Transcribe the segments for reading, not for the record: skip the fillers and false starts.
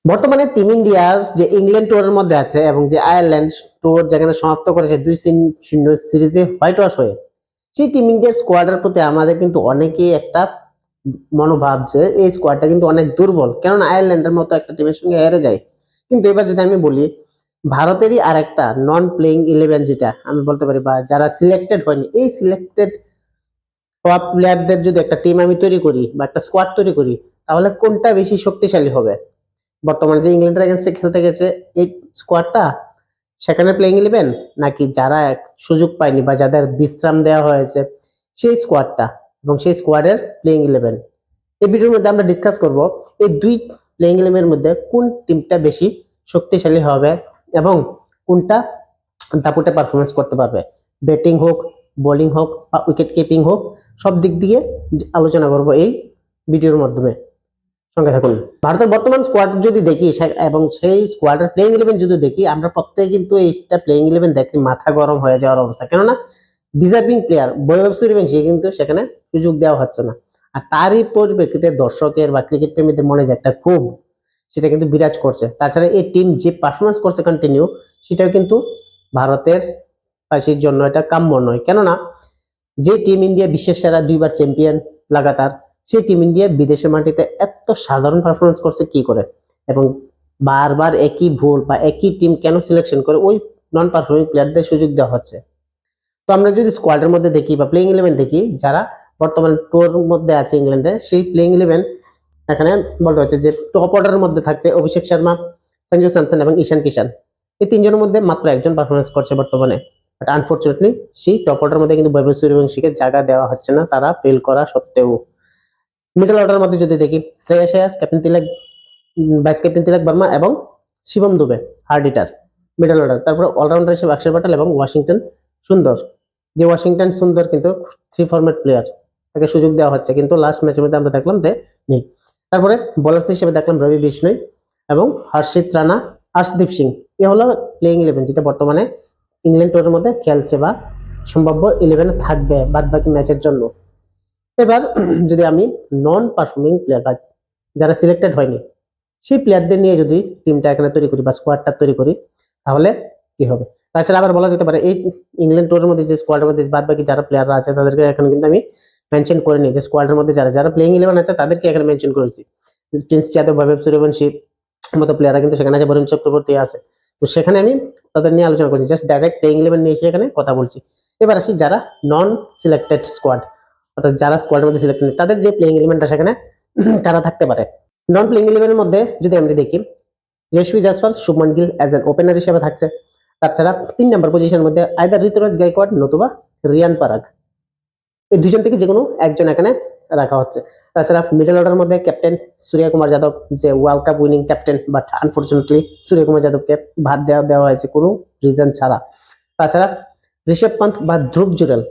বর্তমানে টিম ইন্ডিয়ার যে ইংল্যান্ড ট্যুরের মধ্যে আছে এবং যে আয়ারল্যান্ড ট্যুর যেখানে সমাপ্ত করেছে 2-0 সিরিজে হোয়াইট ওয়াশ হয়ে, সেই টিম ইন্ডিয়ার স্কোয়াডের প্রতি আমাদের কিন্তু অনেকেই একটা মনোভাব যে এই স্কোয়াডটা কিন্তু অনেক দুর্বল, কেননা আয়ারল্যান্ডের মতো একটা টিমের সঙ্গে হেরে যায়। কিন্তু এবার যদি আমি বলি ভারতেরই আর একটা নন প্লেইং 11 যেটা আমি বলতে পারি বা যারা সিলেক্টেড হয়নি, এই সিলেক্টেড টপ প্লেয়ারদের যদি একটা টিম আমি তৈরি করি বা একটা স্কোয়াড তৈরি করি, তাহলে কোনটা বেশি শক্তিশালী হবে? বর্তমানে যে ইংল্যান্ডের এগেন্স্টে খেলতে গেছে এই স্কোয়াডটা, সেখানে প্লেইং ইলেভেন, নাকি যারা সুযোগ পায়নি বা যাদের বিশ্রাম দেওয়া হয়েছে সেই স্কোয়াডটা এবং সেই স্কোয়াডের প্লেইং ইলেভেন? এই ভিডিওর মধ্যে আমরা ডিসকাস করব এই দুই প্লেইং ইলেভেনের মধ্যে কোন টিমটা বেশি শক্তিশালী হবে এবং কোনটা দাপুটে পারফরমেন্স করতে পারবে। ব্যাটিং হোক, বোলিং হোক বা উইকেট কিপিং হোক, সব দিক দিয়ে আলোচনা করব এই ভিডিওর মাধ্যমে। সঙ্গে থাকুন। ভারতের বর্তমান স্কোয়াড যদি দেখি এবং সেই স্কোয়াডের প্লেইং ইলেভেন যদি দেখি, আমরা প্রত্যেকে কিন্তু এইটা প্লেইং ইলেভেন দেখে মাথা গরম হয়ে যাওয়ার অবস্থা, কেননা ডিজার্ভিং প্লেয়ার বৈভব সূর্যবংশী কিন্তু সেখানে সুযোগ দেওয়া হচ্ছে না। আর তারই পরিপ্রেক্ষিতে দর্শকের বা ক্রিকেট প্রেমীদের মনে যে একটা ক্ষোভ, সেটা কিন্তু বিরাজ করছে। তাছাড়া এই টিম যে পারফরমেন্স করছে কন্টিনিউ, সেটাও কিন্তু ভারতের বাসীর জন্য এটা কাম্য নয়, কেননা যে টিম ইন্ডিয়া বিশ্বের সেরা 2বার চ্যাম্পিয়ন লাগাতার, সেই টিম ইন্ডিয়া বিদেশের মাটিতে এত সাধারণ পারফরমেন্স করছে কি করে, এবং বারবার একই ভুল বা একই টিম কেন সিলেকশন করে ওই নন পারফর্মিং প্লেয়ারদের সুযোগ দেওয়া হচ্ছে? তো আমরা যদি স্কোয়াডের মধ্যে দেখি বা প্লেইং ইলেভেন দেখি, যারা বর্তমানে টুর মধ্যে আছে ইংল্যান্ডে, সেই প্লেইং ইলেভেন এখানে বলতে হচ্ছে যে টপ অর্ডারের মধ্যে থাকছে অভিষেক শর্মা, সঞ্জু স্যামসন এবং ঈশান কিষান। এই তিনজনের মধ্যে মাত্র একজন পারফরমেন্স করছে বর্তমানে, বাট আনফর্চুনেটলি সেই টপ অর্ডারের মধ্যে কিন্তু বৈভব সূর্যবংশীকে জায়গা দেওয়া হচ্ছে না, তারা ফেল করা সত্ত্বেও। মিডল অর্ডারের মধ্যে যদি দেখি, Shreyas Iyer, captain Tilak, vice captain Tilak Varma এবং Shivam Dube hard hitter, middle order. তারপর অলরাউন্ডার হিসেবে অক্ষর প্যাটেল এবং ওয়াশিংটন সুন্দর, যে ওয়াশিংটন সুন্দর কিন্তু 3 ফরম্যাট প্লেয়ার, তাকে সুযোগ দেওয়া হচ্ছে, কিন্তু লাস্ট ম্যাচের মধ্যে আমরা দেখলাম যে নেই। তারপরে বোলার হিসেবে দেখলাম রবি বিষ্ণই এবং হর্ষিত রানা, আর্শদীপ সিং। এ হলো প্লেইং ইলেভেন যেটা বর্তমানে ইংল্যান্ড টুরের মধ্যে খেলছে বা সম্ভাব্য ইলেভেনে থাকবে বাদ বাকি ম্যাচের জন্য। এবার যদি আমি নন পারফর্মিং প্লেয়ার বা যারা সিলেক্টেড হয়নি সেই প্লেয়ারদের নিয়ে যদি টিমটা এখানে তৈরি করি বা স্কোয়াডটা তৈরি করি, তাহলে কি হবে? তাছাড়া আবার বলা যেতে পারে এই ইংল্যান্ড টুরের মধ্যে যে স্কোয়াডের মধ্যে বাদ বাকি যারা প্লেয়াররা আছে তাদেরকে এখানে কিন্তু আমি মেনশন করে নিই, যে স্কোয়াডের মধ্যে যারা যারা প্লেইং ইলেভেন আছে তাদেরকে এখানে মেনশন করেছি। প্রিন্স যাদব, বৈভব সূর্যবংশী মতো প্লেয়াররা কিন্তু সেখানে আছে, বরুণ চক্রবর্তী আছে। তো সেখানে আমি তাদের নিয়ে আলোচনা করছি, জাস্ট ডাইরেক্ট প্লেইং ইলেভেন নিয়ে এসে এখানে কথা বলছি। এবার আসি যারা নন সিলেক্টেড স্কোয়াড, অর্থাৎ যারা স্কোয়াডের মধ্যে সিলেক্টেড নেই, তাদের যে প্লেইং ইলেভেনটা সেখানে কারা থাকতে পারে। নন প্লেইং ইলেভেনের মধ্যে যদি আমরা দেখি, Yashasvi Jaiswal, Shubman Gill as an opener হিসেবে থাকছে। তাছাড়া 3 নম্বর পজিশনের মধ্যে আইদার ঋতুরাজ গায়কোয়াড় নতুবা রিয়ান পারাগ, এই দুজন থেকে যে কোনো একজন এখানে রাখা হচ্ছে। তাছাড়া মিডল অর্ডারের মধ্যে ক্যাপ্টেন সূর্য কুমার যাদব, যে world cup winning captain, but unfortunately Surya Kumar যাদবকে বাদ দেওয়া হয়েছে কোনো রিজন ছাড়া। তাছাড়া ঋষভ পান্থ বা ধ্রুব জুরেল,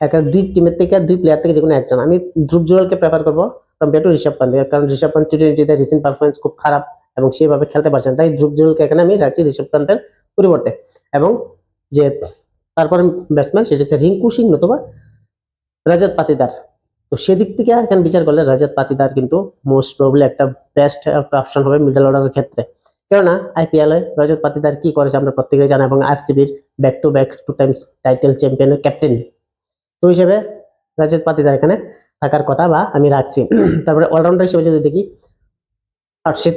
একটা দুই টিমের থেকে দুই প্লেয়ার থেকে যে কোনো একজন। আমি ধ্রুব জুরেলকে প্রেফার করবো কম্পেয়ার টু ঋষভ পান্থ, কারণ ঋষভ পান্থ টি20তে রিসেন্ট পারফরমেন্স খুব খারাপ এবং সেভাবে খেলতে পারছেন, তাই ধ্রুব জুরেলকে এখানে আমি রাখছি ঋষভ পান্থের পরিবর্তে। এবং যে তারপরে ব্যাটসম্যান সেটা হচ্ছে রিঙ্কু সিং নতুবা রজত পাতিদার। তো সেদিক থেকে এখানে বিচার করলে রজত পাতিদার কিন্তু মোস্ট প্রবলি একটা বেস্ট একটা অপশন হবে মিডল অর্ডারের ক্ষেত্রে, কেননা আইপিএল এ রজত পাতিদার কি করেছে আমরা প্রত্যেকেই জানি, এবং আরসিবির back to back 2 times title চ্যাম্পিয়নের ক্যাপ্টেন। তো হিসেবে রজত পাতিদার এখানে থাকার কথা বা আমি রাখছি। তারপরে অলরাউন্ডার হিসেবে যদি দেখি, হর্ষিত,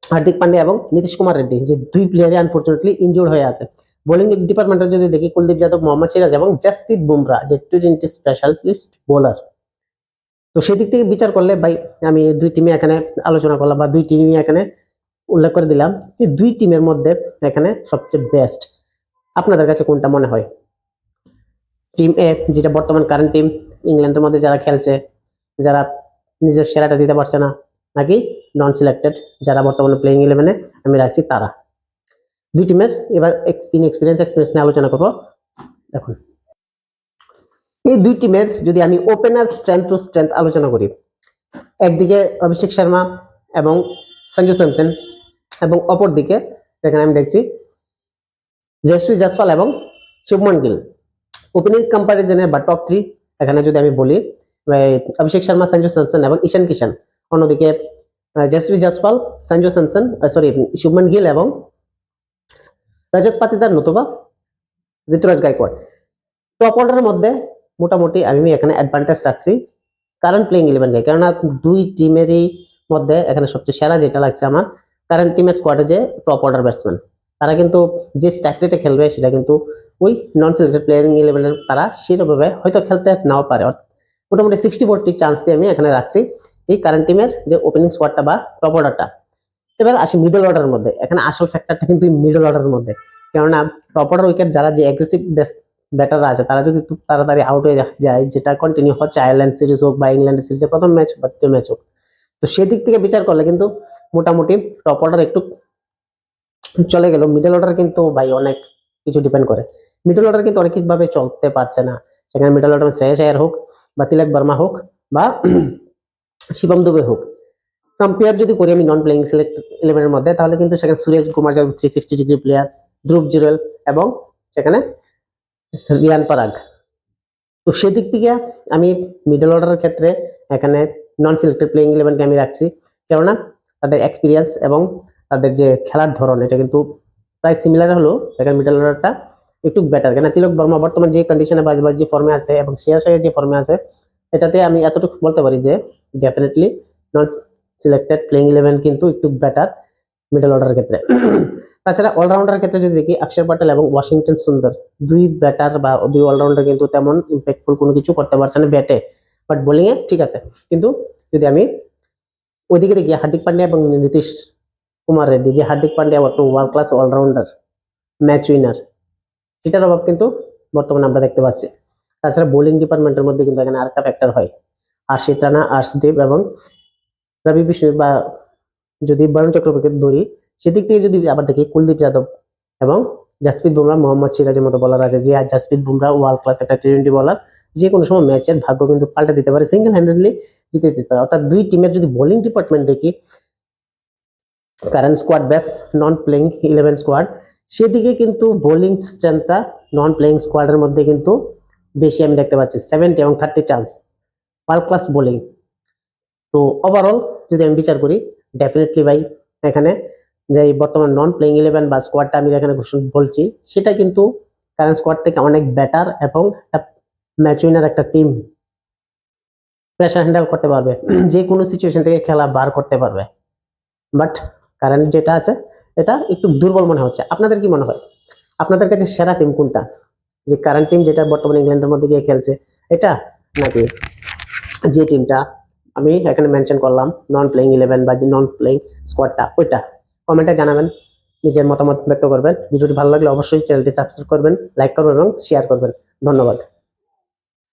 হার্দিক পান্ডিয়া এবং নীতিশ কুমার রেড্ডি, যে দুই প্লেয়ারই আনফরচুনেটলি ইনজুর্ড হয়ে আছে। বোলিং ডিপার্টমেন্টে যদি দেখি, কুলদীপ যাদব, মোহাম্মদ সিরাজ এবং জাসপ্রীত বুমরা, যে টি20 স্পেশালিস্ট বোলার। তো সেদিক থেকে বিচার করলে ভাই আমি দুই টিমে এখানে আলোচনা করলাম বা দুই টিমই এখানে উল্লেখ করে দিলাম, যে দুই টিমের মধ্যে এখানে সবচেয়ে বেস্ট আপনাদের কাছে কোনটা মনে হয়? টিম এ, যেটা বর্তমান কারেন্ট টিম ইংল্যান্ডের মধ্যে যারা খেলছে, যারা নিজের সেরাটা দিতে পারছে না, নাকি নন সিলেক্টেড যারা বর্তমানে প্লেইং ইলেভেনে আমি রাখছি তারা? দুই টিমের এবার এক্সপিরিয়েন্স নিয়ে আলোচনা করবো। দেখুন, এই দুই টিমের যদি আমি ওপেনার স্ট্রেংথ টু স্ট্রেংথ আলোচনা করি, একদিকে অভিষেক শর্মা এবং সঞ্জু স্যামসন, এবং অপর দিকে এখানে আমি দেখছি যশস্বী জয়সওয়াল এবং শুভমান গিল। ওপেনিং কম্পারিজনে বা টপ 3 এখানে যদি আমি বলি, অভিষেক শর্মা, সঞ্জু স্যামসন এবং ঈশান কিষান। অন্যদিকে জসপ্রীত জাসওয়াল, সঞ্জু স্যামসন, সরি শুভমান গিল এবং রজত পাতিদার নতুবা ঋতুরাজ গায়কোয়াড়। টপ অর্ডারের মধ্যে মোটামুটি আমি এখানে অ্যাডভান্টেজ রাখছি কারেন্ট প্লেইং 11 কে, কেননা দুই টিমেরই মধ্যে এখানে সবচেয়ে সেরা যেটা লাগছে আমার, কারেন্ট টিমের স্কোয়াডে যে টপ অর্ডার ব্যাটসম্যান তারা কিন্তু যে স্ট্যাটিতে খেলবে সেটা কিন্তু ওই নন সিলেক্টেড প্লেয়ারিং 11-এর তারা সেরকমভাবে হয়তো খেলতে নাও পারে। মোটামুটি 60-40 চান্স দিয়ে আমি এখানে রাখছি এই কারেন্ট টিমের যে ওপেনিং স্কোয়াডটা বা টপ অর্ডারটা। এবার আসি মিডল অর্ডারের মধ্যে, এখানে আসল ফ্যাক্টরটা কিন্তু মিডল অর্ডারের মধ্যে, কেননা টপ অর্ডার উইকেট যারা যে অ্যাগ্রেসিভ ব্যাটাররা আছে তারা যদি খুব তাড়াতাড়ি আউট হয়ে যায়, যেটা কন্টিনিউ হচ্ছে আয়ারল্যান্ড সিরিজ হোক বা ইংল্যান্ড সিরিজের প্রথম ম্যাচ বা দ্বিতীয় ম্যাচ হোক, তো সেদিক থেকে বিচার করলে কিন্তু মোটামুটি টপ অর্ডার একটু চলে গেল। মিডল অর্ডার কিন্তু ভাই অনেক কিছু ডিপেন্ড করে, মিডল অর্ডার কিন্তু অনেকভাবে চলতে পারছে না। সেখানে মিডল অর্ডার শ্রেয়াস আয়ার হোক বা তিলক বর্মা হোক বা শিবম দুবে হোক, কম্পেয়ার যদি করি আমি নন প্লেইং সিলেক্ট 11-এর মধ্যে, তাহলে কিন্তু সেখানে সুরেশ কুমার যাদব 360 ডিগ্রি প্লেয়ার, ধ্রুব জুরেল এবং সেখানে রিয়ান পরাগ। তো সেদিক থেকে আমি মিডল অর্ডারের ক্ষেত্রে এখানে নন সিলেক্টেড প্লেইং 11-কে আমি রাখছি, কেননা তাদের এক্সপিরিয়েন্স এবং তাদের যে খেলার ধরন এটা কিন্তু প্রায় সিমিলার হলো। এখানে মিডল অর্ডারটা একটু বেটার, কেন তিলক বর্মা বর্তমান যে কন্ডিশনে বাজবাজ যে ফর্মে আছে এবং শ্রেয়াস আয়ার যে ফর্মে আছে, এটাতে আমি এতটুকু বলতে পারি যে ডেফিনেটলি নন সিলেক্টেড প্লেইং 11 কিন্তু একটু বেটার মিডল অর্ডারের ক্ষেত্রে। তাছাড়া অলরাউন্ডারের ক্ষেত্রে যদি দেখি অক্ষর প্যাটেল এবং ওয়াশিংটন সুন্দর, দুই ব্যাটার বা দুই অলরাউন্ডার কিন্তু তেমন ইম্প্যাক্টফুল কোনো কিছু করতে পারছে না ব্যাটে, বাট বোলিংয়ে ঠিক আছে। কিন্তু যদি আমি ওইদিকে দেখি হার্দিক পান্ডিয়া এবং নীতিশ কুমার রেড্ডি, যে হার্দিক পান্ডিয়া একটা world class all rounder, match winner, সেটার অভাব কিন্তু বর্তমানে আমরা দেখতে পাচ্ছি। তাছাড়া বোলিং ডিপার্টমেন্টের মধ্যে কিন্তু এখানে আরেকটা ফ্যাক্টর হয়, আশিত রানা, আর্শদীপ এবং রবি বিষ্ণু বা যদি বরুণ চক্রবর্তীকে ধরি, সেদিক থেকে যদি আবার দেখি কুলদীপ যাদব এবং জাসপ্রীত বুমরাহ, মোহাম্মদ সিরাজের মতো বলার আছে, যে জাসপ্রীত বুমরাহ ওয়ার্ল্ড ক্লাস একটা টি-20 বলার, যে কোনো সময় ম্যাচের ভাগ্য কিন্তু পাল্টে দিতে পারে, সিঙ্গেল হ্যান্ডেডলি জিতে দিতে পারে। অর্থাৎ দুই টিমের যদি বোলিং ডিপার্টমেন্ট দেখি, কারেন্ট স্কোয়াড বেস্ট নন প্লেইং 11 স্কোয়াড, সেদিকে কিন্তু বোলিং স্ট্রেংথটা নন প্লেইং স্কোয়াডের মধ্যে কিন্তু বেশি আমি দেখতে পাচ্ছি, 70 এবং 30 চান্স ওয়ার্ল্ড ক্লাস বোলিং। তো ওভারঅল যদি আমি বিচার করি, ডেফিনেটলি ভাই এখানে যে বর্তমান নন প্লেইং 11 বা স্কোয়াডটা আমি এখানে বলছি, সেটা কিন্তু কারেন্ট স্কোয়াড থেকে অনেক বেটার এবং ম্যাচ উইনার একটা টিম প্রেশার হ্যান্ডেল করতে পারবে, যে কোনো সিচুয়েশন থেকে খেলা বার করতে পারবে। বাট কারেন্ট যেটা আছে এটা একটু দুর্বল মনে হচ্ছে। আপনাদের কি মনে হয়, আপনাদের কাছে সেরা টিম কোনটা? যে কারেন্ট টিম যেটা বর্তমানে ইংল্যান্ডের মধ্যে গিয়ে খেলছে এটা, নাকি যে টিমটা আমি এখানে মেনশন করলাম নন প্লেইং 11 বা যে নন প্লেইং স্কোয়াডটা, ওইটা কমেন্টে জানাবেন, নিজের মতামত ব্যক্ত করবেন। ভিডিওটি ভালো লাগলে অবশ্যই চ্যানেলটি সাবস্ক্রাইব করবেন, লাইক করবেন এবং শেয়ার করবেন। ধন্যবাদ।